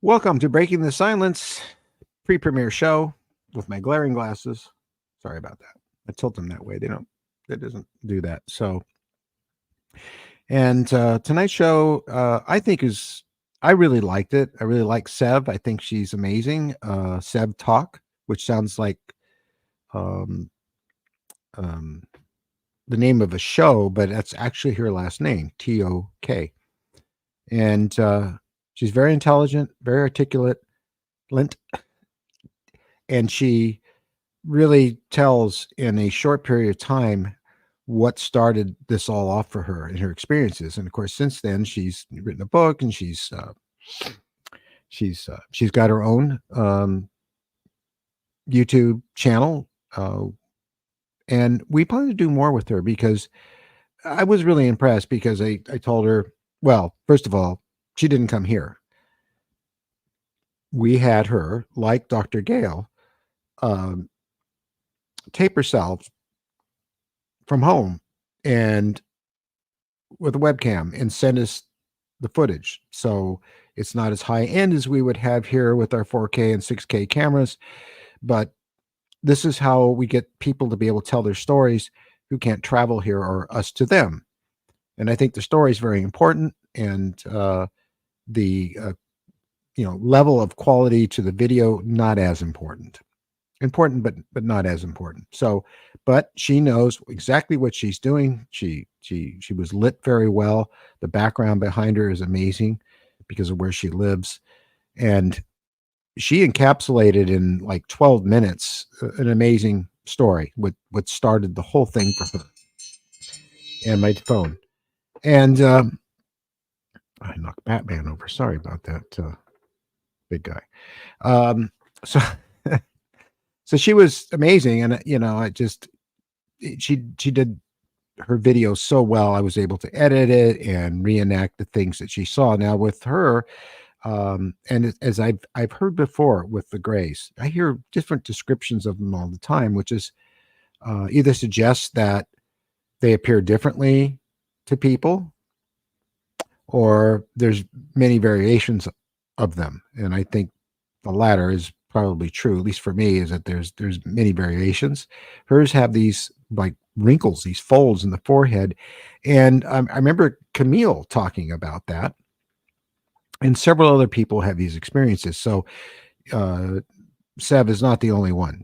Welcome to Breaking the Silence pre-premiere show with my glaring glasses. Sorry about that. I tilt them that way. It doesn't do that. So, and tonight's show, I really liked it. I really like Sev. I think she's amazing. Sev Tok, which sounds like um, um, the name of a show, but that's actually her last name, Tok. And she's very intelligent, very articulate, and she really tells in a short period of time what started this all off for her and her experiences. And of course, since then, she's written a book and she's got her own YouTube channel, and we plan to do more with her because I was really impressed because I told her, well, first of all, she didn't come here. We had her, like Dr. Gale, um, tape herself from home and with a webcam and send us the footage. So it's not as high end as we would have here with our 4K and 6K cameras, but this is how we get people to be able to tell their stories who can't travel here or us to them. And I think the story is very important, and the level of quality to the video not as important. Important, but not as important. So, but she knows exactly what she's doing. She was lit very well. The background behind her is amazing because of where she lives, and she encapsulated in like 12 minutes an amazing story. What started the whole thing for her. And my phone, and I knocked Batman over. Sorry about that, big guy. So. So she was amazing, and she did her video so well. I was able to edit it and reenact the things that she saw. Now with her, and as I've heard before with the Greys, I hear different descriptions of them all the time, which is either suggests that they appear differently to people, or there's many variations of them, and I think the latter is probably true, at least for me, is that there's many variations. Hers have these like wrinkles, these folds in the forehead, and I remember Camille talking about that, and several other people have these experiences. So Sev is not the only one.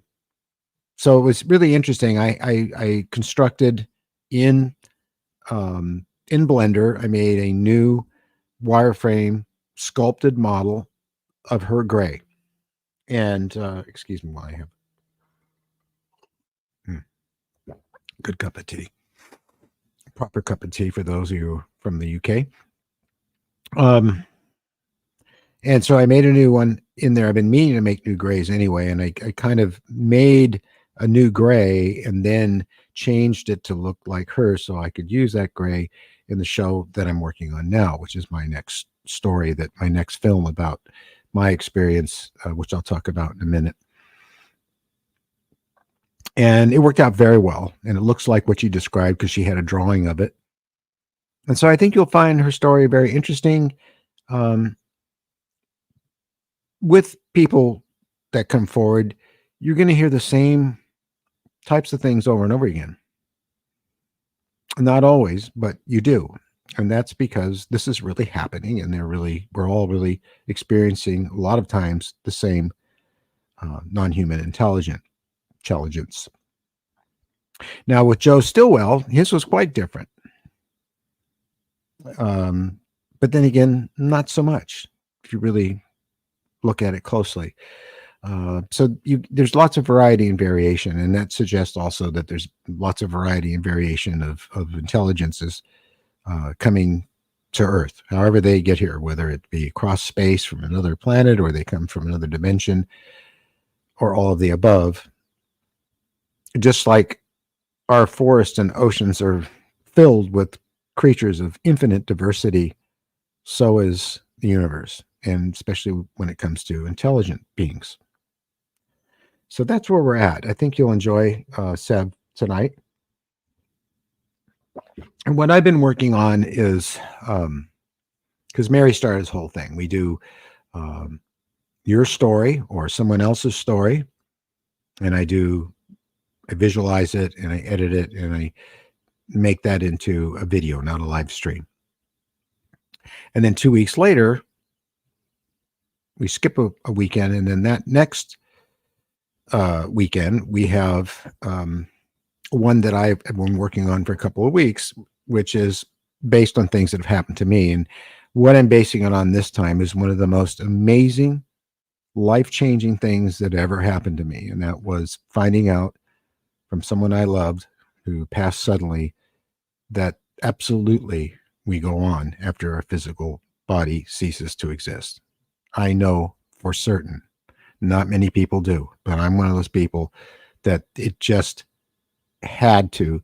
So it was really interesting. I constructed in Blender. I made a new wireframe sculpted model of her gray. And excuse me while I have good cup of tea, proper cup of tea for those of you from the UK. And so I made a new one in there. I've been meaning to make new grays anyway, and I kind of made a new gray and then changed it to look like her so I could use that gray in the show that I'm working on now, which is my next story, my next film about my experience, which I'll talk about in a minute. And it worked out very well, and it looks like what you described because she had a drawing of it. And so I think you'll find her story very interesting. With people that come forward, you're going to hear the same types of things over and over again. Not always, but you do. And that's because this is really happening, and we're all really experiencing a lot of times the same non-human intelligence. Now with Joe Stillwell, his was quite different. But then again, not so much if you really look at it closely. So there's lots of variety and variation, and that suggests also that there's lots of variety and variation of intelligences coming to Earth, however they get here, whether it be across space from another planet, or they come from another dimension, or all of the above. Just like our forests and oceans are filled with creatures of infinite diversity, so is the universe, and especially when it comes to intelligent beings. So that's where we're at. I think you'll enjoy Sev tonight. And what I've been working on is, because Mary started this whole thing, we do your story or someone else's story, and I visualize it and I edit it and I make that into a video, not a live stream. And then 2 weeks later, we skip a weekend, and then that next weekend we have one that I've been working on for a couple of weeks, which is based on things that have happened to me. And what I'm basing it on this time is one of the most amazing, life-changing things that ever happened to me. And that was finding out from someone I loved who passed suddenly that absolutely we go on after our physical body ceases to exist. I know for certain. Not many people do, but I'm one of those people that it just had to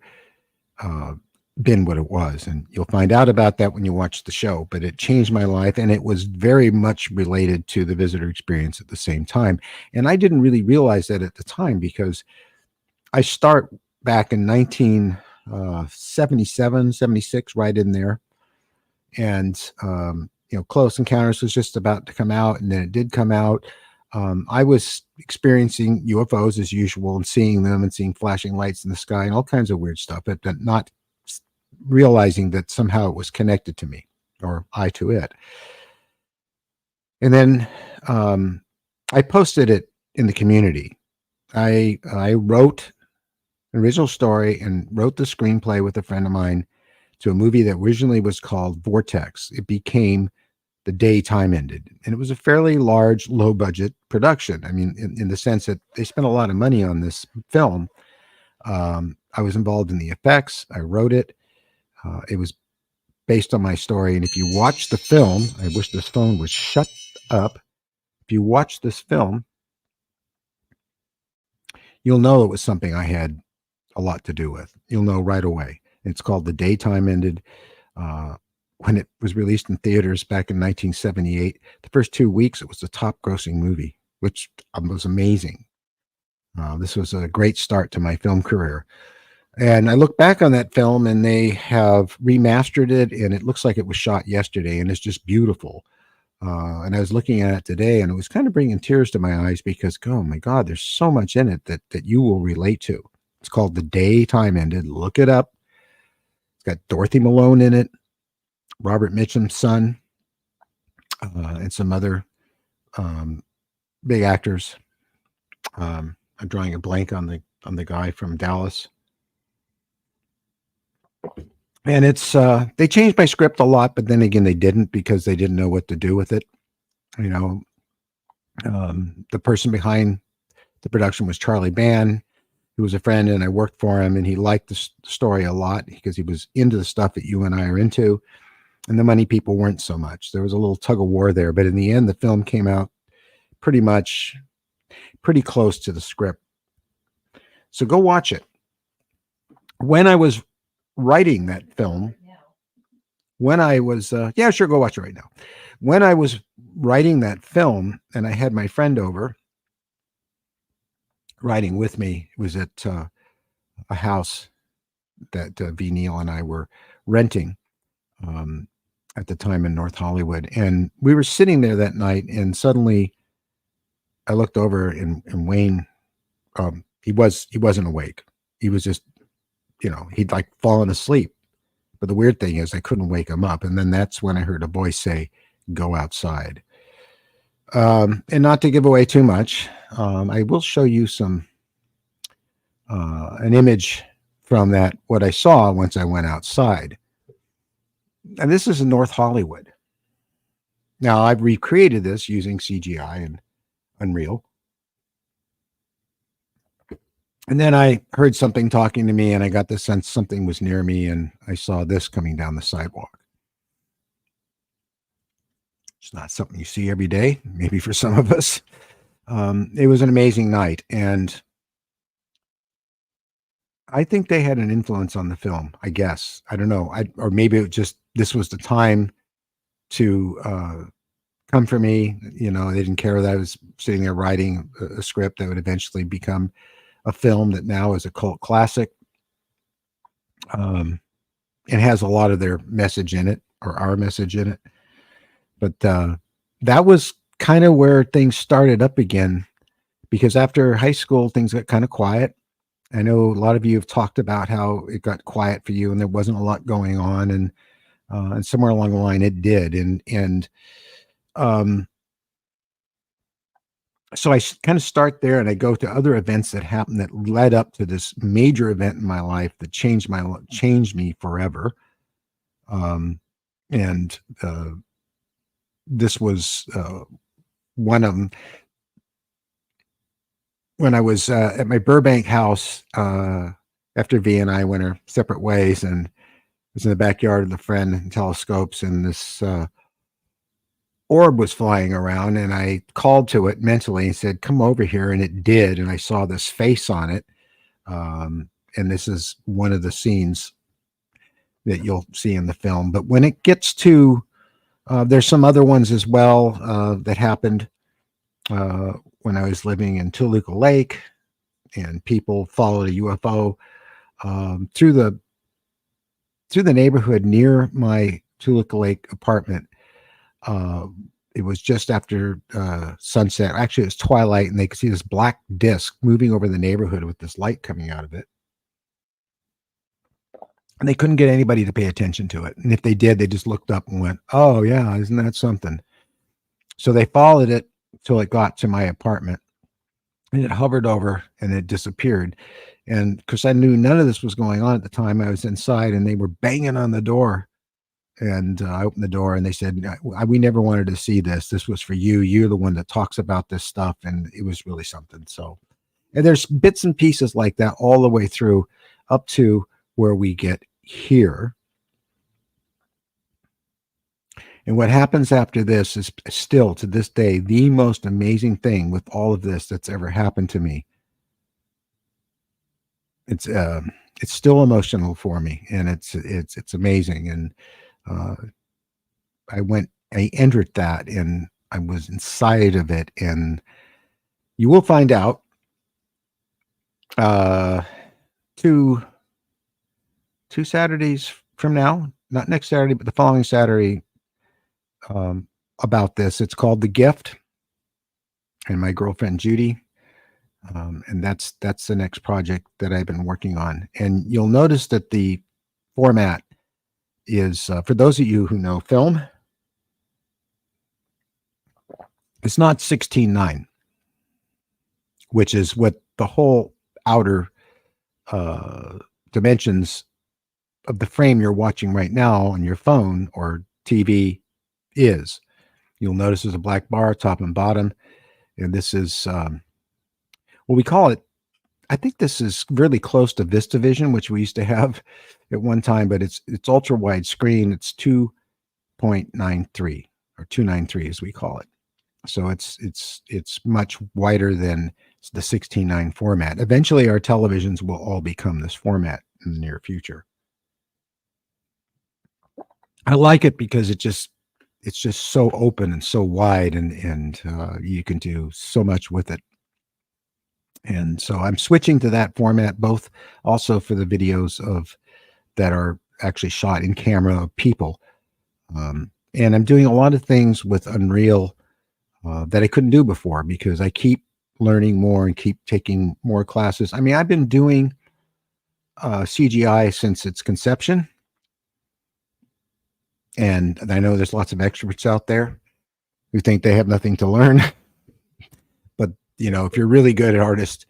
been what it was. And you'll find out about that when you watch the show, but it changed my life, and it was very much related to the visitor experience at the same time. And I didn't really realize that at the time, because I start back in 1977, 76, right in there. And, Close Encounters was just about to come out, and then it did come out. I was experiencing UFOs as usual and seeing them and seeing flashing lights in the sky and all kinds of weird stuff, but not realizing that somehow it was connected to me, or I to it. And then I posted it in the community. I wrote an original story and wrote the screenplay with a friend of mine to a movie that originally was called Vortex. It became The Day Time Ended. And it was a fairly large, low budget production. I mean, in the sense that they spent a lot of money on this film. I was involved in the effects. I wrote it. It was based on my story. And if you watch the film, I wish this phone would shut up. If you watch this film, you'll know it was something I had a lot to do with. You'll know right away. It's called The Day Time Ended. When it was released in theaters back in 1978, the first 2 weeks, it was the top grossing movie, which was amazing. This was a great start to my film career. And I look back on that film, and they have remastered it, and it looks like it was shot yesterday, and it's just beautiful. And I was looking at it today, and it was kind of bringing tears to my eyes, because, oh my God, there's so much in it that you will relate to. It's called The Day Time Ended. Look it up. It's got Dorothy Malone in it, Robert Mitchum's son, and some other big actors. I'm drawing a blank on the guy from Dallas. And it's they changed my script a lot, but then again they didn't, because they didn't know what to do with it. The person behind the production was Charlie Ban, who was a friend, and I worked for him, and he liked the story a lot because he was into the stuff that you and I are into. And the money people weren't so much. There was a little tug of war there, but in the end, the film came out pretty close to the script. So go watch it. When I was writing that film, go watch it right now. When I was writing that film, and I had my friend over writing with me, it was at a house that Steve Neill and I were renting at the time in North Hollywood. And we were sitting there that night, and suddenly I looked over, and Wayne, he wasn't awake. He was just, he'd like fallen asleep. But the weird thing is I couldn't wake him up. And then that's when I heard a voice say, "Go outside." And not to give away too much, I will show you an image from what I saw once I went outside. And this is in North Hollywood. Now, I've recreated this using CGI and Unreal. And then I heard something talking to me, and I got the sense something was near me, and I saw this coming down the sidewalk. It's not something you see every day, maybe for some of us. It was an amazing night, and I think they had an influence on the film, I guess. I don't know. Or maybe it just, this was the time to come for me. They didn't care that I was sitting there writing a script that would eventually become a film that now is a cult classic. It has a lot of their message in it, or our message in it. But that was kind of where things started up again, because after high school, things got kind of quiet. I know a lot of you have talked about how it got quiet for you and there wasn't a lot going on, and somewhere along the line it did. Um, so I kind of start there and I go to other events that happened that led up to this major event in my life that changed me forever. Um, and this was one of them. When I was at my Burbank house after V and I went our separate ways, and was in the backyard of a friend and telescopes, and this orb was flying around, and I called to it mentally and said, "Come over here," and it did, and I saw this face on it. And this is one of the scenes that you'll see in the film. But when it gets to, there's some other ones as well that happened when I was living in Toluca Lake, and people followed a UFO through the neighborhood near my Toluca Lake apartment. It was just after sunset. Actually, it was twilight, and they could see this black disc moving over the neighborhood with this light coming out of it. And they couldn't get anybody to pay attention to it. And if they did, they just looked up and went, "Oh, yeah, isn't that something?" So they followed it till it got to my apartment, and it hovered over and it disappeared. And because I knew none of this was going on at the time, I was inside and they were banging on the door. And I opened the door and they said, "We never wanted to see this. This was for you. You're the one that talks about this stuff." And it was really something. So, and there's bits and pieces like that all the way through up to where we get here. And what happens after this is still to this day the most amazing thing with all of this that's ever happened to me. It's still emotional for me, and it's amazing. And I entered that, and I was inside of it, and you will find out two Saturdays from now, not next Saturday, but the following Saturday, about this. It's called The Gift, and my girlfriend Judy, and that's the next project that I've been working on. And you'll notice that the format is, for those of you who know film, it's not 16:9, which is what the whole outer dimensions of the frame you're watching right now on your phone or TV is. You'll notice there's a black bar top and bottom, and this is well, we call it, I think this is really close to VistaVision, which we used to have at one time, but it's ultra wide screen. It's 2.93 or 293 as we call it. So it's much wider than the 16:9 format. Eventually our televisions will all become this format in the near future. I like it because it's just so open and so wide, and you can do so much with it. And so I'm switching to that format, both also for the videos that are actually shot in camera of people. And I'm doing a lot of things with Unreal that I couldn't do before, because I keep learning more and keep taking more classes. I mean, I've been doing CGI since its conception. And I know there's lots of experts out there who think they have nothing to learn. But, if you're really good at artist,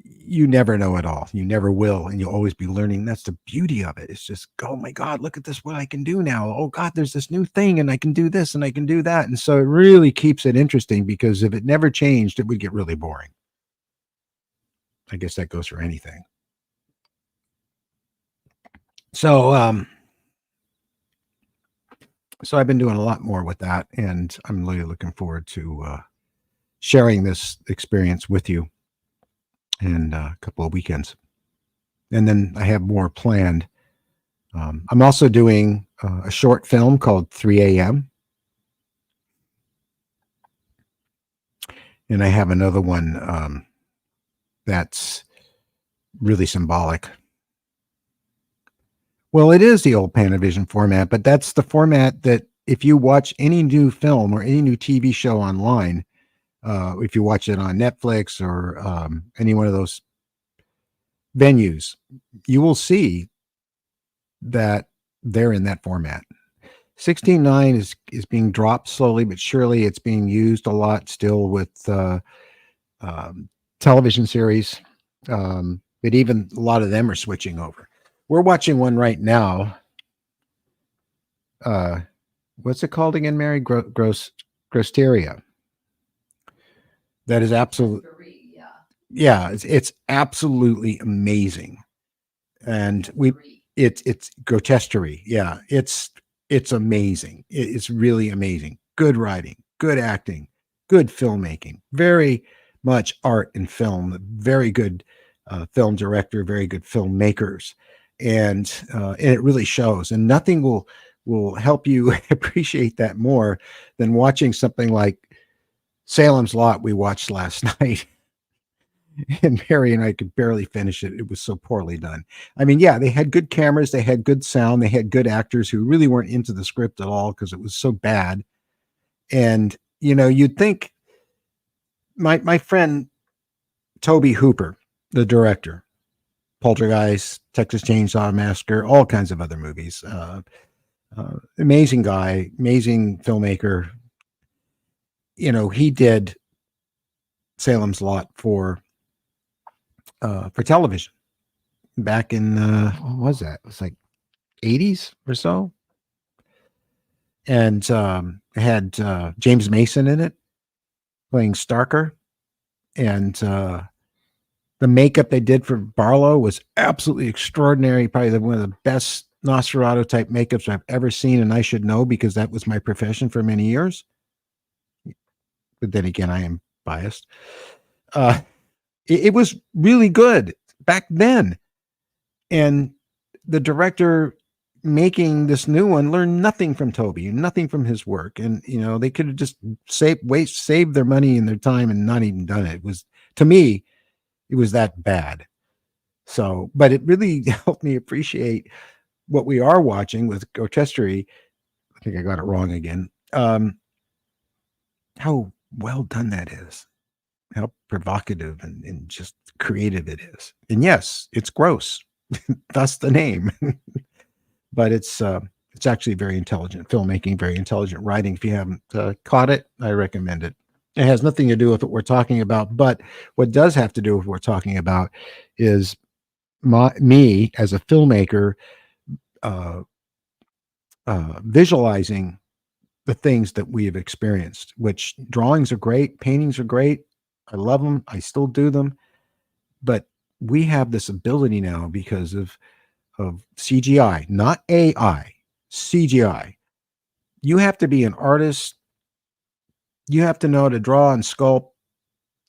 you never know it all. You never will. And you'll always be learning. That's the beauty of it. It's just, oh my God, look at this, what I can do now. Oh God, there's this new thing, and I can do this and I can do that. And so it really keeps it interesting, because if it never changed, it would get really boring. I guess that goes for anything. So, I've been doing a lot more with that, and I'm really looking forward to sharing this experience with you in a couple of weekends. And then I have more planned. I'm also doing a short film called 3 a.m. And I have another one that's really symbolic. Well, it is the old Panavision format, but that's the format that if you watch any new film or any new TV show online, if you watch it on Netflix or any one of those venues, you will see that they're in that format. 16:9 is being dropped slowly but surely. It's being used a lot still with um, television series, but even a lot of them are switching over. We're watching one right now. What's it called again, Mary? Grosteria. That is absolute. Yeah, it's absolutely amazing, and it's grotesquerie. Yeah, it's amazing. It's really amazing. Good writing, good acting, good filmmaking. Very much art in film. Very good film director. Very good filmmakers, and it really shows. And nothing will help you appreciate that more than watching something like Salem's Lot we watched last night. And Mary and I could barely finish it. It was so poorly done. I mean, yeah, they had good cameras, they had good sound, they had good actors who really weren't into the script at all because it was so bad. And you'd think my friend Toby Hooper, the director, Poltergeist, Texas Chainsaw Massacre, all kinds of other movies. Amazing guy, amazing filmmaker. He did Salem's Lot for television back in what was that? It was like 80s or so, and had James Mason in it playing Starker, and the makeup they did for Barlow was absolutely extraordinary. Probably one of the best Nosferatu type makeups I've ever seen, and I should know because that was my profession for many years. But then again, I am biased. It was really good back then. And the director making this new one learned nothing from Toby, nothing from his work. And, they could have just saved their money and their time and not even done it. It was, to me, it was that bad. So, but it really helped me appreciate what we are watching with grotesquerie. I think I got it wrong again. How well done that is. How provocative and just creative it is. And yes, it's gross. That's the name. But it's actually very intelligent filmmaking, very intelligent writing. If you haven't caught it, I recommend it. It has nothing to do with what we're talking about, but what does have to do with what we're talking about is me as a filmmaker visualizing the things that we have experienced, which drawings are great, paintings are great. I love them. I still do them. But we have this ability now because of CGI, not AI, CGI. You have to be an artist. You have to know how to draw and sculpt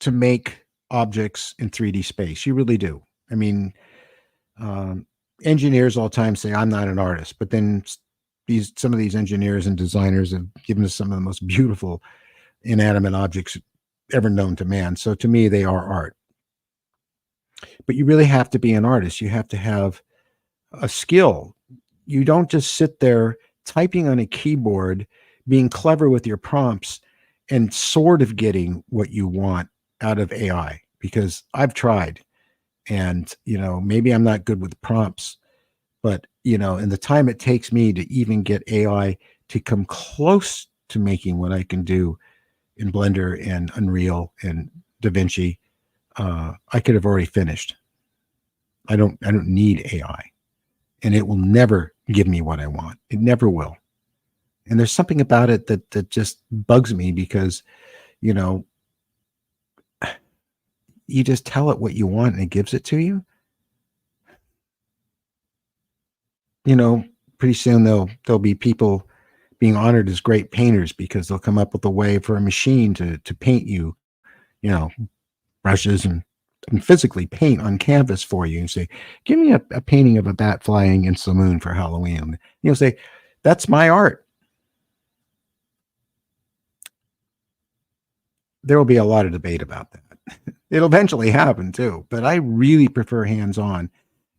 to make objects in 3D space. You really do. I mean, engineers all the time say, I'm not an artist. But then some of these engineers and designers have given us some of the most beautiful inanimate objects ever known to man. So to me, they are art. But you really have to be an artist. You have to have a skill. You don't just sit there typing on a keyboard, being clever with your prompts and sort of getting what you want out of AI, because I've tried and, maybe I'm not good with prompts, but, in the time it takes me to even get AI to come close to making what I can do in Blender and Unreal and DaVinci, I could have already finished. I don't need AI. And it will never give me what I want. It never will. And there's something about it that just bugs me because, you just tell it what you want and it gives it to you. Pretty soon there'll be people being honored as great painters because they'll come up with a way for a machine to paint you, brushes and physically paint on canvas for you and say, give me a painting of a bat flying into the moon for Halloween. Say, that's my art. There will be a lot of debate about that. It'll eventually happen too, but I really prefer hands-on.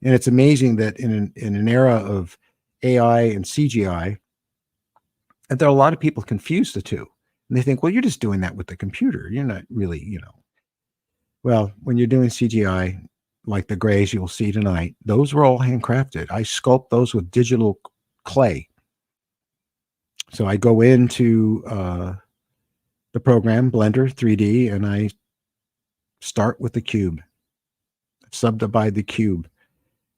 And it's amazing that in an era of AI and CGI, And there are a lot of people confuse the two. And they think, well, you're just doing that with the computer. You're not really, Well, when you're doing CGI, like the grays you'll see tonight, those were all handcrafted. I sculpt those with digital clay. So I go into the program, Blender 3D, and I start with the cube, subdivide the cube,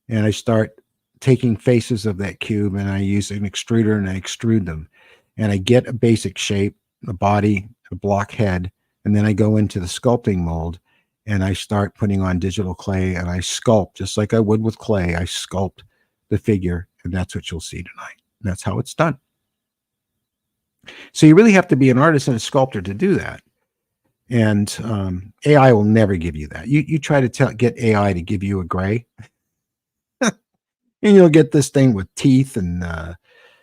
and I start taking faces of that cube, and I use an extruder and I extrude them. And I get a basic shape, a body, a block head, and then I go into the sculpting mold and I start putting on digital clay and I sculpt just like I would with clay. I sculpt the figure, and that's what you'll see tonight. That's how it's done. So you really have to be an artist and a sculptor to do that. And AI will never give you that. You try to get AI to give you a gray, and you'll get this thing with teeth and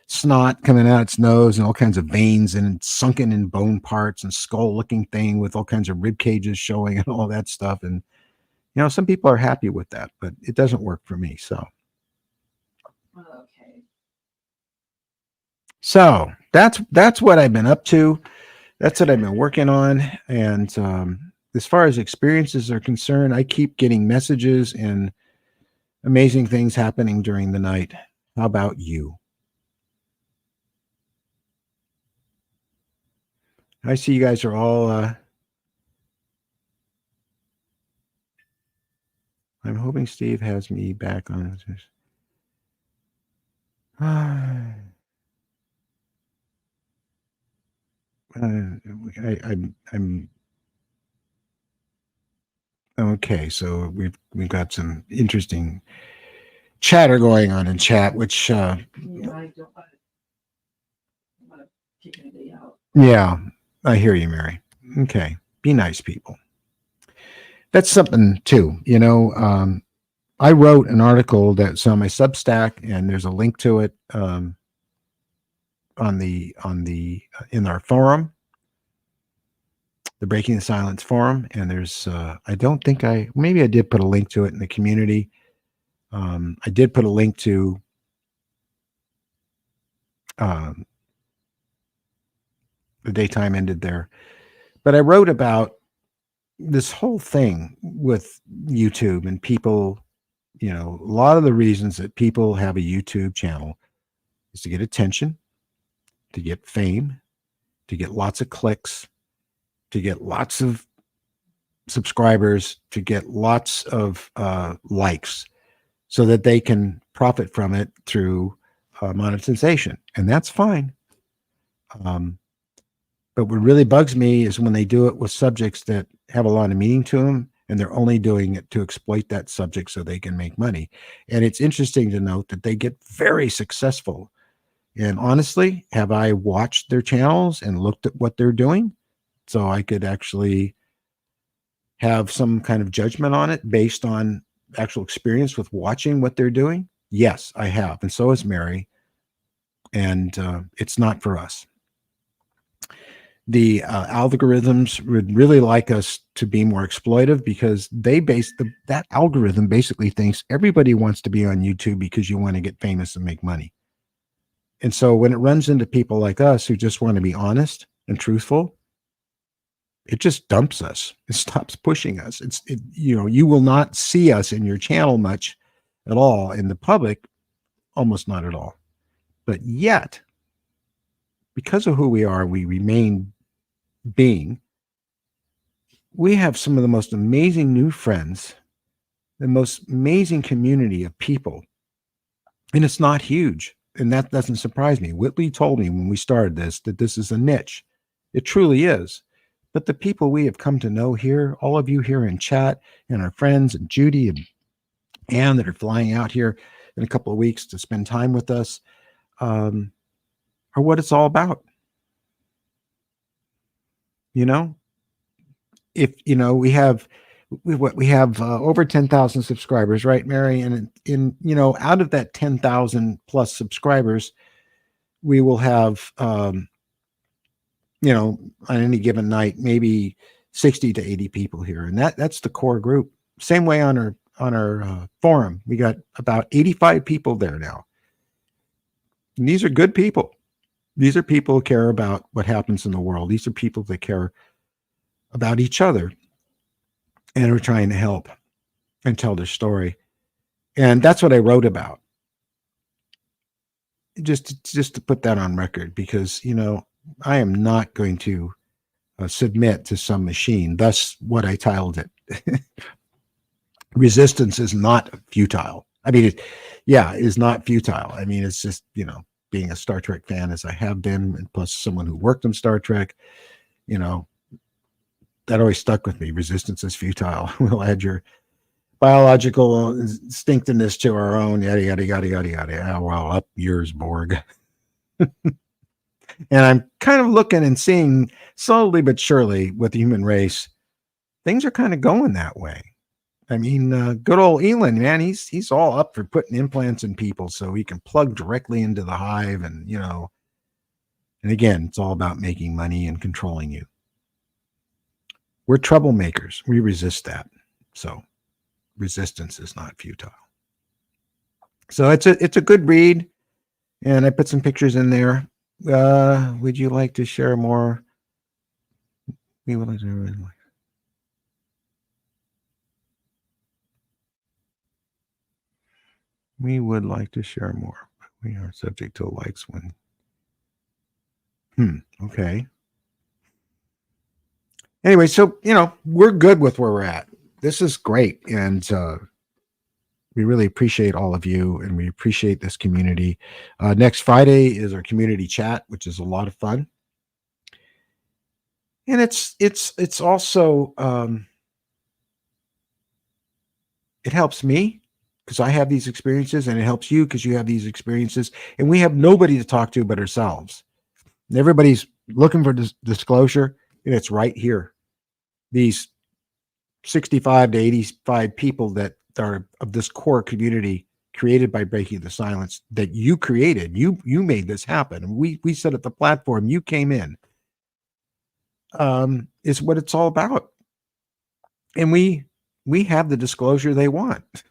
snot coming out its nose and all kinds of veins and sunken in bone parts and skull looking thing with all kinds of rib cages showing and all that stuff. And some people are happy with that, but it doesn't work for me. So that's what I've been up to. That's what I've been working on. And as far as experiences are concerned, I keep getting messages and amazing things happening during the night. How about you? I see you guys are all I'm hoping Steve has me back on this. I'm okay. So we've got some interesting chatter going on in chat, which yeah, I don't want to kick anybody out. Yeah, I hear you, Mary. Okay, be nice, people. That's something too. I wrote an article that's on my Substack, and there's a link to it in our forum, the Breaking the Silence forum. And there's I don't think maybe I did put a link to it in the community. I did put a link to the daytime ended there, but I wrote about this whole thing with YouTube and people. A lot of the reasons that people have a YouTube channel is to get attention, to get fame, to get lots of clicks, to get lots of subscribers, to get lots of likes, so that they can profit from it through monetization. And that's fine. But what really bugs me is when they do it with subjects that have a lot of meaning to them, and they're only doing it to exploit that subject so they can make money. And it's interesting to note that they get very successful. And honestly, have I watched their channels and looked at what they're doing so I could actually have some kind of judgment on it based on actual experience with watching what they're doing? Yes, I have. And so has Mary. And it's not for us. The algorithms would really like us to be more exploitive, because that algorithm basically thinks everybody wants to be on YouTube because you want to get famous and make money. And so when it runs into people like us who just want to be honest and truthful, it just dumps us. It stops pushing us. You will not see us in your channel much at all in the public, almost not at all. But yet, because of who we are, we remain being. We have some of the most amazing new friends, the most amazing community of people. And it's not huge. And that doesn't surprise me. Whitley told me when we started this that this is a niche. It truly is. But the people we have come to know here, all of you here in chat, and our friends, and Judy and Ann that are flying out here in a couple of weeks to spend time with us, are what it's all about. If we have over 10,000 subscribers, right, Mary? And out of that 10,000 plus subscribers, we will have on any given night maybe 60 to 80 people here, and that's the core group. Same way on our forum, we got about 85 people there now, and these are good people. These are people who care about what happens in the world. These are people that care about each other and are trying to help and tell their story. And that's what I wrote about. Just to put that on record, because I am not going to submit to some machine. Thus, what I titled it. Resistance is not futile. I mean, it is not futile. I mean, it's just, being a Star Trek fan as I have been, and plus someone who worked on Star Trek, that always stuck with me. Resistance is futile. We'll add your biological instinctiveness to our own, yada, yada, yada, yada, yada. Oh, well, up yours, Borg. And I'm kind of looking and seeing slowly but surely with the human race, things are kind of going that way. I mean, good old Elon, man, he's all up for putting implants in people so he can plug directly into the hive. And, and again, it's all about making money and controlling you. We're troublemakers. We resist that. So resistance is not futile. So it's a good read. And I put some pictures in there. Would you like to share more? We would like to. We would like to share more, but we are subject to likes when. Okay. Anyway, so, we're good with where we're at. This is great. And we really appreciate all of you, and we appreciate this community. Next Friday is our community chat, which is a lot of fun. And it's also, it helps me because I have these experiences, and it helps you because you have these experiences, and we have nobody to talk to but ourselves. And everybody's looking for disclosure, and it's right here. These 65 to 85 people that are of this core community created by Breaking the Silence that you created. You made this happen. We set up the platform. You came in. Is what it's all about. And we have the disclosure they want.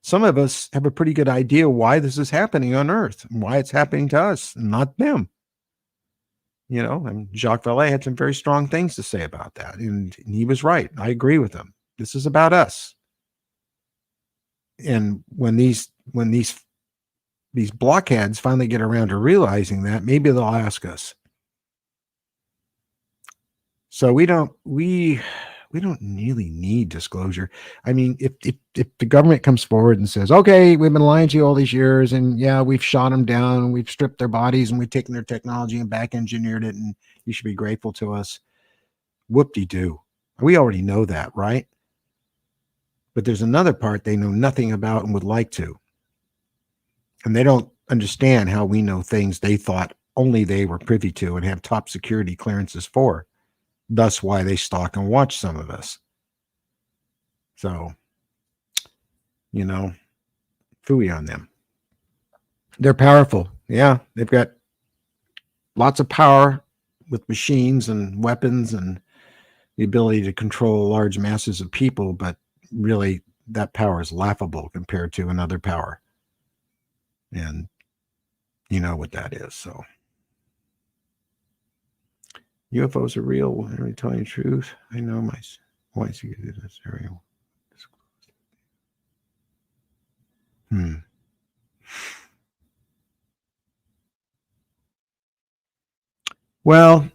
Some of us have a pretty good idea why this is happening on Earth and why it's happening to us and not them. And Jacques Vallée had some very strong things to say about that. And he was right. I agree with him. This is about us. And when these blockheads finally get around to realizing that, maybe they'll ask us. So we don't really need disclosure. I mean, if the government comes forward and says, okay, we've been lying to you all these years, and yeah, we've shot them down, and we've stripped their bodies, and we've taken their technology and back engineered it, and you should be grateful to us. Whoop-de-doo. We already know that, right? But there's another part they know nothing about and would like to. And they don't understand how we know things they thought only they were privy to and have top security clearances for. Thus why they stalk and watch some of us. So, phooey on them. They're powerful. Yeah, they've got lots of power with machines and weapons and the ability to control large masses of people, but really that power is laughable compared to another power. And you know what that is. So UFOs are real. Are we telling the truth? I know my voice is very. Well,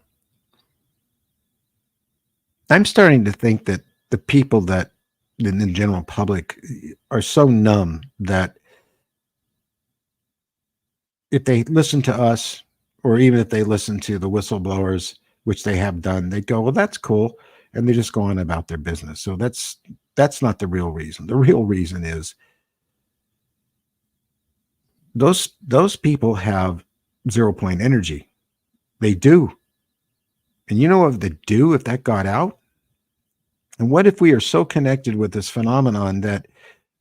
I'm starting to think that the people that in the general public are so numb that if they listen to us, or even if they listen to the whistleblowers, which they have done, they go, well, that's cool. And they just go on about their business. So that's not the real reason. The real reason is those people have 0 point energy. They do. And you know what they do if that got out? And what if we are so connected with this phenomenon that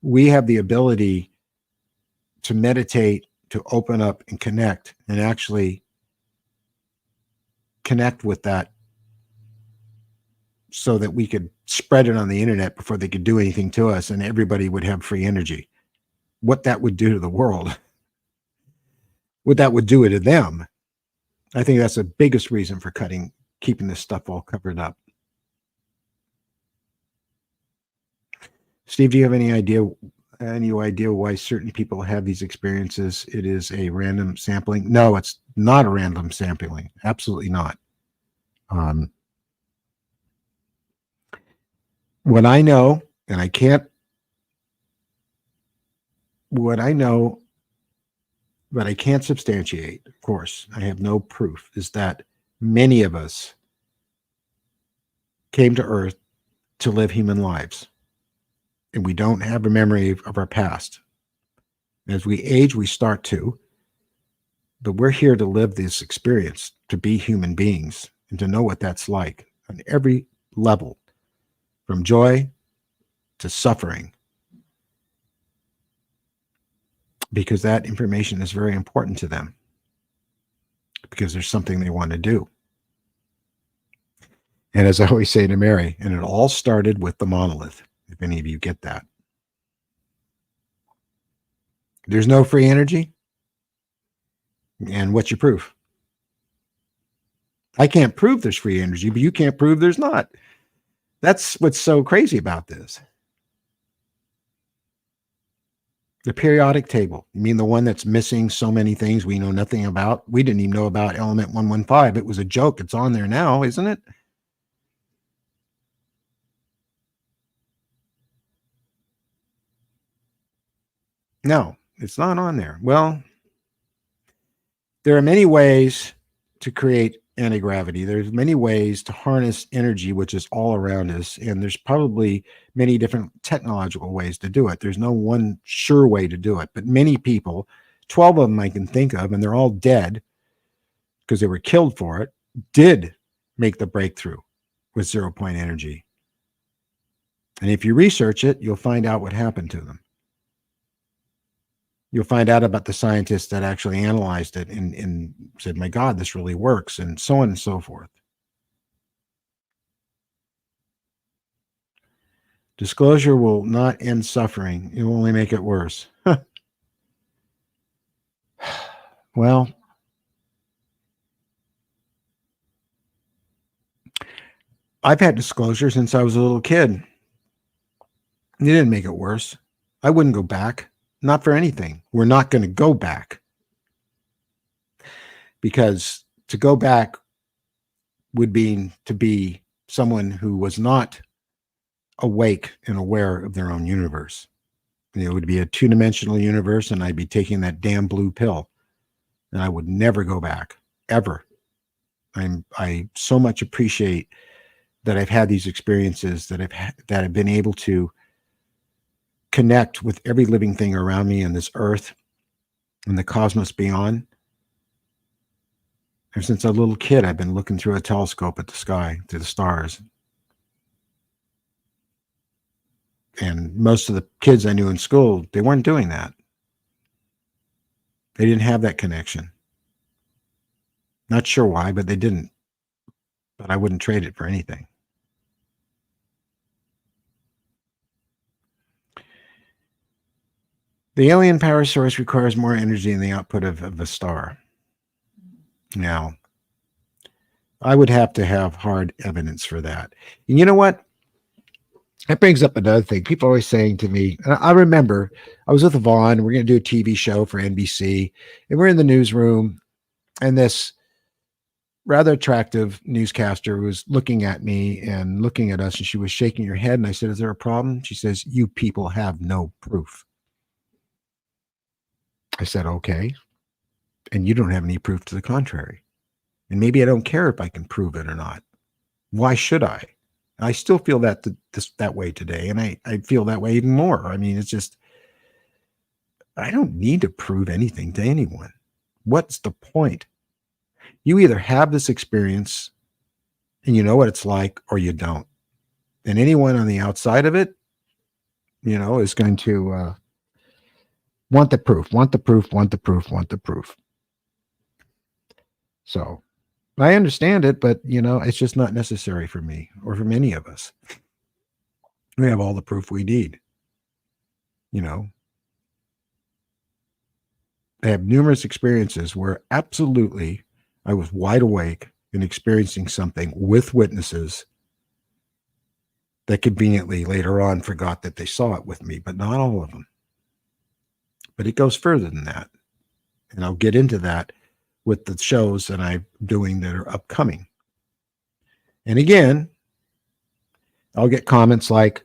we have the ability to meditate, to open up and connect, and actually connect with that so that we could spread it on the internet before they could do anything to us and everybody would have free energy? What that would do to the world what that would do to them. I think that's the biggest reason for keeping this stuff all covered up. Steve, do you have any idea why certain people have these experiences? It is a random sampling? No, it's not a random sampling. Absolutely not. What I know, and I can't, what I know, but I can't substantiate, of course, I have no proof, is that many of us came to Earth to live human lives, and we don't have a memory of our past. As we age, we start to, but we're here to live this experience, to be human beings, and to know what that's like on every level, from joy to suffering, because that information is very important to them, because there's something they want to do. And as I always say to Mary, and it all started with the monolith, if any of you get that. There's no free energy. And what's your proof? I can't prove there's free energy, but you can't prove there's not. That's what's so crazy about this. The periodic table. You mean the one that's missing so many things we know nothing about? We didn't even know about element 115. It was a joke. It's on there now, isn't it? No, it's not on there. Well, there are many ways to create anti-gravity. There's many ways to harness energy, which is all around us. And there's probably many different technological ways to do it. There's no one sure way to do it, but many people, 12 of them I can think of, and they're all dead because they were killed for it, did make the breakthrough with 0 point energy. And if you research it, you'll find out what happened to them. You'll find out about the scientists that actually analyzed it and said, my God, this really works, and so on and so forth. Disclosure will not end suffering. It will only make it worse. Well, I've had disclosure since I was a little kid. It didn't make it worse. I wouldn't go back. Not for anything. We're not going to go back. Because to go back would be to be someone who was not awake and aware of their own universe. And it would be a two-dimensional universe, and I'd be taking that damn blue pill. And I would never go back, ever. I so much appreciate that I've had these experiences, that I've been able to connect with every living thing around me on this earth and the cosmos beyond. Ever since a little kid, I've been looking through a telescope at the sky, to the stars. And most of the kids I knew in school, they weren't doing that. They didn't have that connection. Not sure why, but they didn't. But I wouldn't trade it for anything. The alien power source requires more energy than the output of a star. Now, I would have to have hard evidence for that. And you know what? That brings up another thing. People are always saying to me, and I remember I was with Vaughn, we're going to do a TV show for NBC, and we're in the newsroom, and this rather attractive newscaster was looking at me and looking at us, and she was shaking her head, and I said, is there a problem? She says, you people have no proof. I said, okay. And you don't have any proof to the contrary. And maybe I don't care if I can prove it or not. Why should I? I still feel that way today. And I feel that way even more. I mean, it's just, I don't need to prove anything to anyone. What's the point? You either have this experience and you know what it's like, or you don't. And anyone on the outside of it, is going to want the proof, want the proof, want the proof, want the proof. So I understand it, but it's just not necessary for me or for many of us. We have all the proof we need. I have numerous experiences where absolutely I was wide awake and experiencing something with witnesses that conveniently later on forgot that they saw it with me, but not all of them. But it goes further than that. And I'll get into that with the shows that I'm doing that are upcoming. And again, I'll get comments like,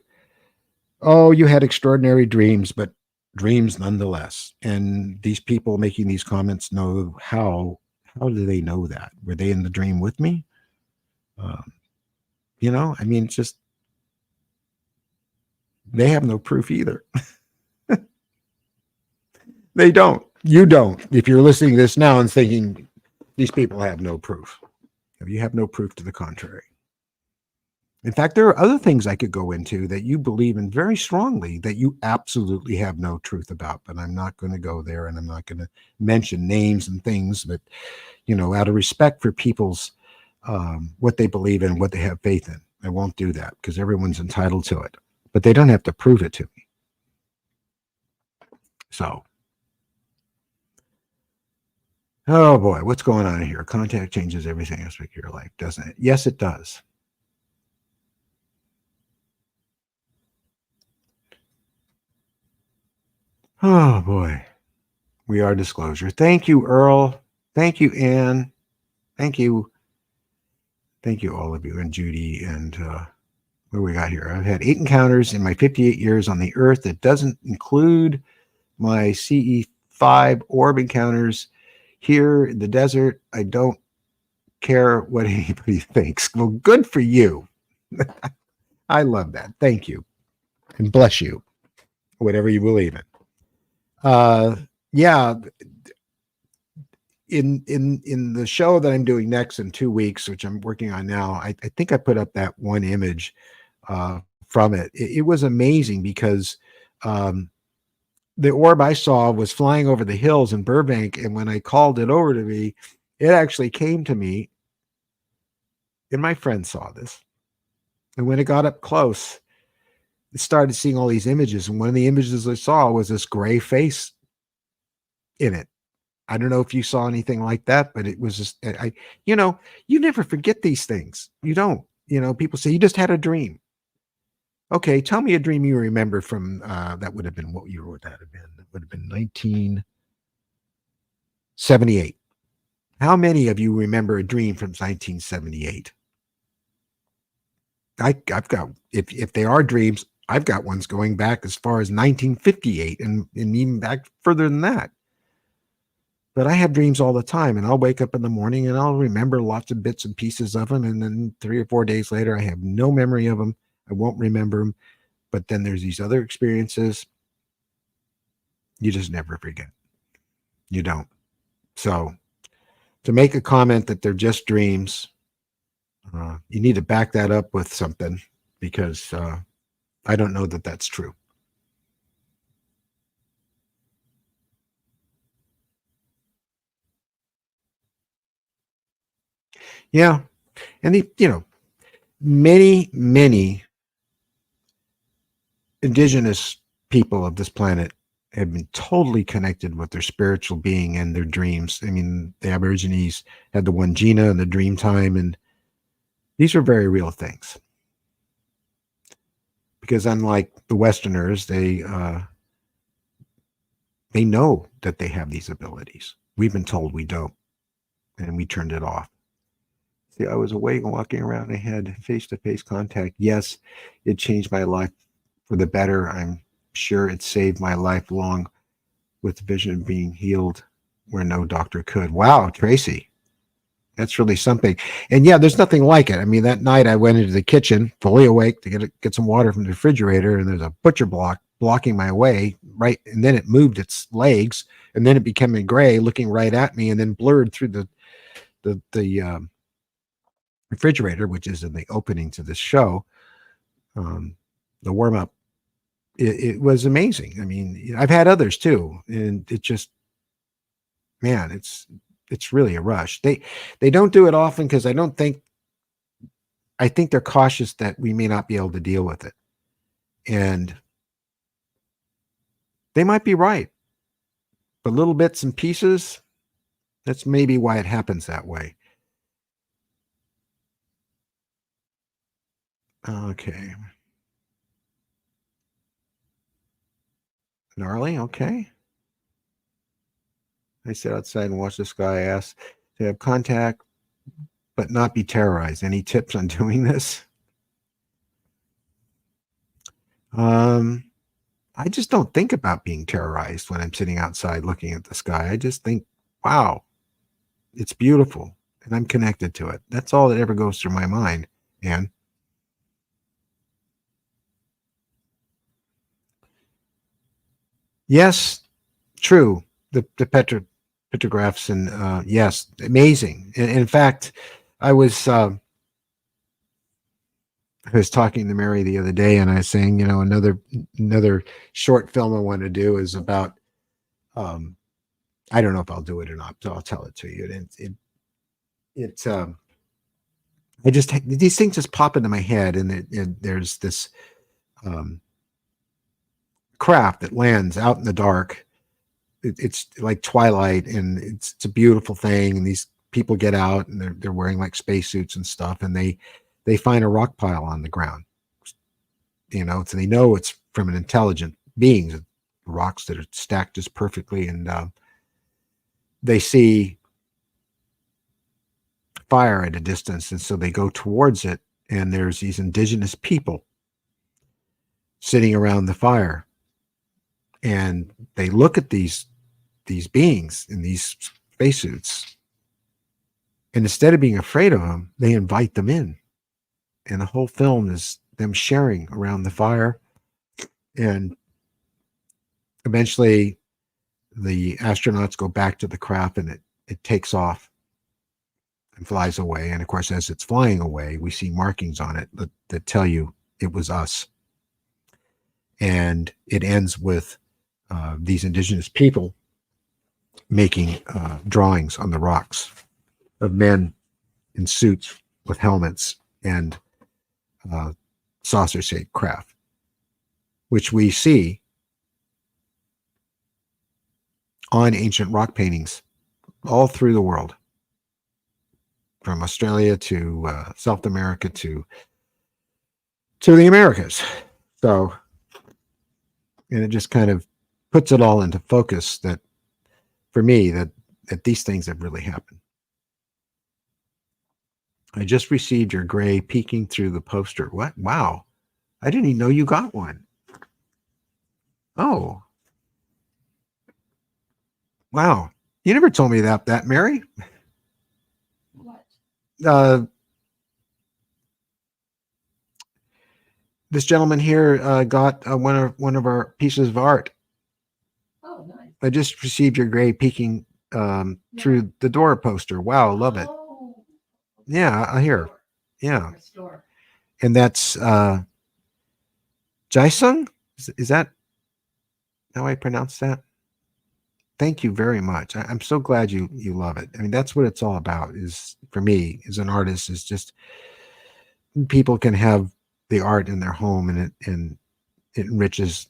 oh, you had extraordinary dreams, but dreams nonetheless. And these people making these comments know how do they know that? Were they in the dream with me? Um, I mean, it's just, they have no proof either. They don't. You don't. If you're listening to this now and thinking these people have no proof, you have no proof to the contrary. In fact, there are other things I could go into that you believe in very strongly that you absolutely have no truth about, but I'm not going to go there, and I'm not going to mention names and things, but, out of respect for people's, what they believe in, what they have faith in, I won't do that because everyone's entitled to it, but they don't have to prove it to me. So, oh boy, what's going on here? Contact changes everything aspect of your life, doesn't it? Yes, it does. Oh boy. We are disclosure. Thank you, Earl. Thank you, Anne. Thank you. Thank you, all of you, and Judy. And what we got here? I've had 8 encounters in my 58 years on the Earth. That doesn't include my CE5 orb encounters here in the desert. I don't care what anybody thinks. Well, good for you. I love that. Thank you. And bless you, whatever you believe in. Yeah, in the show that I'm doing next in 2 weeks, which I'm working on now, I think I put up that one image from it. It was amazing because the orb I saw was flying over the hills in Burbank, and when I called it over to me, it actually came to me, and my friend saw this. And when it got up close, it started seeing all these images, and one of the images I saw was this gray face in it. I don't know if you saw anything like that, but it was just, you never forget these things. You don't, people say you just had a dream. Okay. Tell me a dream you remember from, that would have been, what year would that have been? It would have been 1978. How many of you remember a dream from 1978? I've got, if they are dreams, I've got ones going back as far as 1958 and even back further than that. But I have dreams all the time, and I'll wake up in the morning and I'll remember lots of bits and pieces of them. And then 3 or 4 days later, I have no memory of them. I won't remember them. But then there's these other experiences you just never forget. You don't. So to make a comment that they're just dreams, you need to back that up with something, because I don't know that that's true. Yeah. And many indigenous people of this planet have been totally connected with their spiritual being and their dreams. I mean, the Aborigines had the one Gina and the dream time, and these are very real things. Because unlike the Westerners, they know that they have these abilities. We've been told we don't, and we turned it off. See, I was awake and walking around. I had face-to-face contact. Yes, it changed my life for the better. I'm sure it saved my life along with the vision of being healed where no doctor could. Wow, Tracy, that's really something. And yeah, there's nothing like it. I mean, that night I went into the kitchen fully awake to get some water from the refrigerator, and there's a butcher block blocking my way, right? And then it moved its legs, and then it became gray, looking right at me, and then blurred through the refrigerator, which is in the opening to this show. The warm up, it was amazing. I mean, I've had others too, and it just, man, it's really a rush. They don't do it often because I think they're cautious that we may not be able to deal with it, and they might be right. but little bits and pieces, that's maybe why it happens that way. Okay. Gnarly, okay. I sit outside and watch this guy ask to have contact but not be terrorized. Any tips on doing this? I just don't think about being terrorized when I'm sitting outside looking at the sky. I just think, wow, it's beautiful and I'm connected to it. That's all that ever goes through my mind. And yes, true. The petrographs and yes, amazing. In fact, I was talking to Mary the other day, and I was saying, another short film I want to do is about. I don't know if I'll do it or not, so I'll tell it to you. It's I just these things just pop into my head, and there's this craft that lands out in the dark. It's like twilight, and it's a beautiful thing. And these people get out, and they're wearing like spacesuits and stuff, and they find a rock pile on the ground. So they know it's from an intelligent being, rocks that are stacked just perfectly, and they see fire at a distance, and so they go towards it, and there's these indigenous people sitting around the fire, and they look at these beings in these spacesuits, and instead of being afraid of them, they invite them in, and the whole film is them sharing around the fire, and eventually the astronauts go back to the craft, and it takes off and flies away. And of course, as it's flying away, we see markings on it that tell you it was us. And it ends with these indigenous people making drawings on the rocks of men in suits with helmets and saucer-shaped craft, which we see on ancient rock paintings all through the world, from Australia to South America to the Americas. So, and it just kind of puts it all into focus that, for me, that these things have really happened. I just received your gray peeking through the poster. What? Wow. I didn't even know you got one. Oh. Wow. You never told me that, Mary. What? This gentleman here got one of our pieces of art. Oh, nice. I just received your gray peeking through the door poster. Wow, love it. Yeah, I hear. Yeah. And that's Jaisung? Is that how I pronounce that? Thank you very much. I'm so glad you love it. I mean, that's what it's all about, is, for me as an artist, is just people can have the art in their home, and it enriches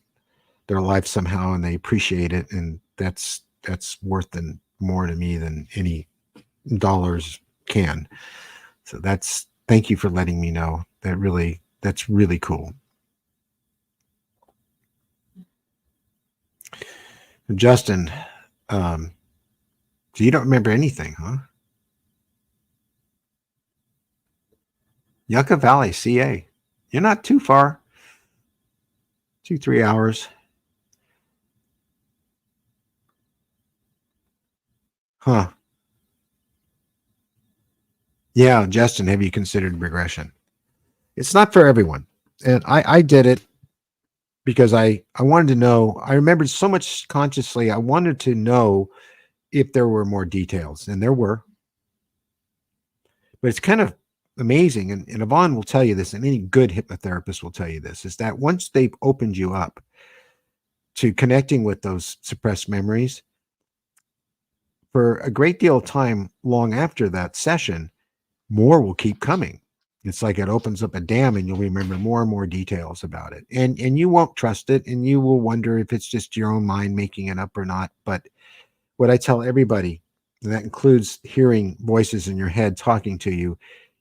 their life somehow, and they appreciate it. And that's worth more to me than any dollars can. So thank you for letting me know. That's really cool. Justin, so you don't remember anything, huh? Yucca Valley, CA. You're not too far. 2-3 hours. Huh. Yeah, Justin, have you considered regression? It's not for everyone. And I did it because I wanted to know. I remembered so much consciously. I wanted to know if there were more details, and there were. But it's kind of amazing, and Yvonne will tell you this, and any good hypnotherapist will tell you this, is that once they've opened you up to connecting with those suppressed memories, for a great deal of time long after that session, more will keep coming. It's like it opens up a dam, and you'll remember more and more details about it. And you won't trust it, and you will wonder if it's just your own mind making it up or not. But what I tell everybody, and that includes hearing voices in your head talking to you,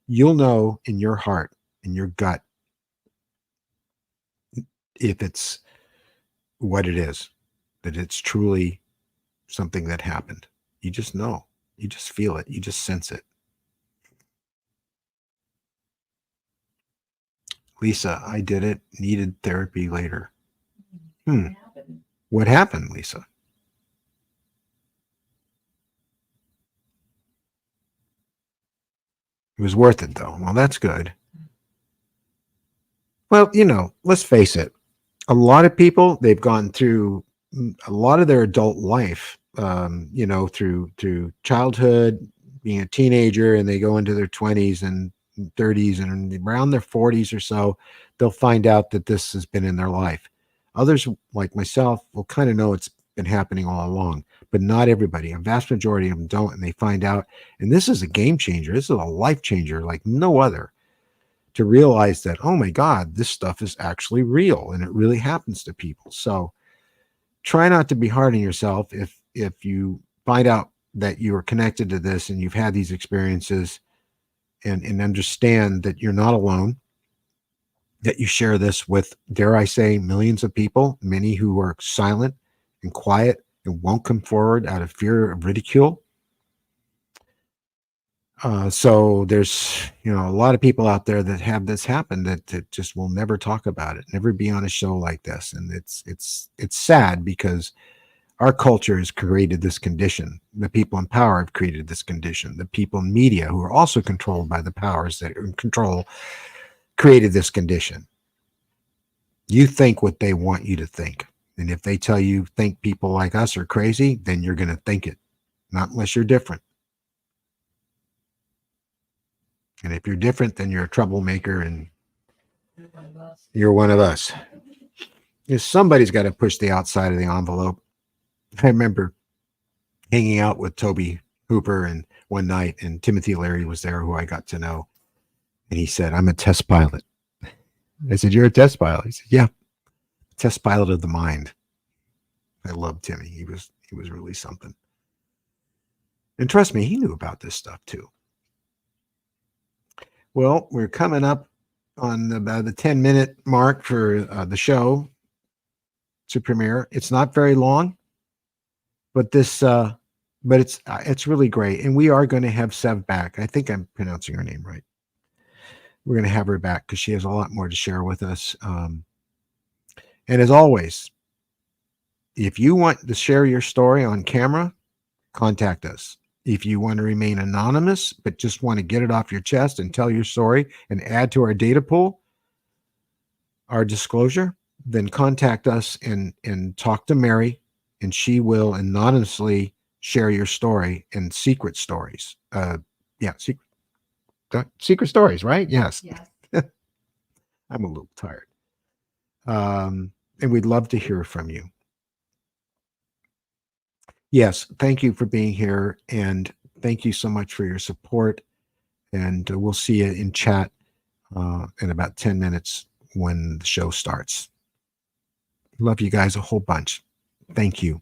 you'll know in your heart, in your gut, if it's what it is, that it's truly something that happened. You just know. You just feel it. You just sense it. Lisa, I did it. Needed therapy later. What happened, Lisa? It was worth it, though. Well, that's good. Well, let's face it. A lot of people, they've gone through a lot of their adult life, through childhood, being a teenager, and they go into their 20s and 30s, and around their 40s or so, they'll find out that this has been in their life. Others, like myself, will kind of know it's been happening all along, but not everybody. A vast majority of them don't, and they find out. And this is a game changer. This is a life changer like no other, to realize that, oh my God, this stuff is actually real and it really happens to people. So try not to be hard on yourself if you find out that you are connected to this and you've had these experiences, and understand that you're not alone, that you share this with, dare I say, millions of people, many who are silent and quiet and won't come forward out of fear of ridicule. So there's, a lot of people out there that have this happen that just will never talk about it, never be on a show like this. And it's sad, because our culture has created this condition. The people in power have created this condition. The people in media, who are also controlled by the powers that are in control, created this condition. You think what they want you to think. And if they tell you think people like us are crazy, then you're going to think it, not unless you're different. And if you're different, then you're a troublemaker and you're one of us. Somebody's got to push the outside of the envelope. I remember hanging out with Toby Hooper and one night, and Timothy Leary was there, who I got to know. And he said, I'm a test pilot. I said, you're a test pilot? He said, yeah, test pilot of the mind. I loved Timmy. He was really something. And trust me, he knew about this stuff too. Well, we're coming up on about the 10-minute mark for the show to premiere. It's not very long, but it's really great. And we are going to have Sev back. I think I'm pronouncing her name right. We're going to have her back because she has a lot more to share with us. And as always, if you want to share your story on camera, contact us. If you want to remain anonymous, but just want to get it off your chest and tell your story and add to our data pool, our disclosure, then contact us and talk to Mary, and she will anonymously share your story and secret stories. Secret stories, right? Yes. I'm a little tired. And we'd love to hear from you. Yes, thank you for being here, and thank you so much for your support. And we'll see you in chat in about 10 minutes when the show starts. Love you guys a whole bunch. Thank you.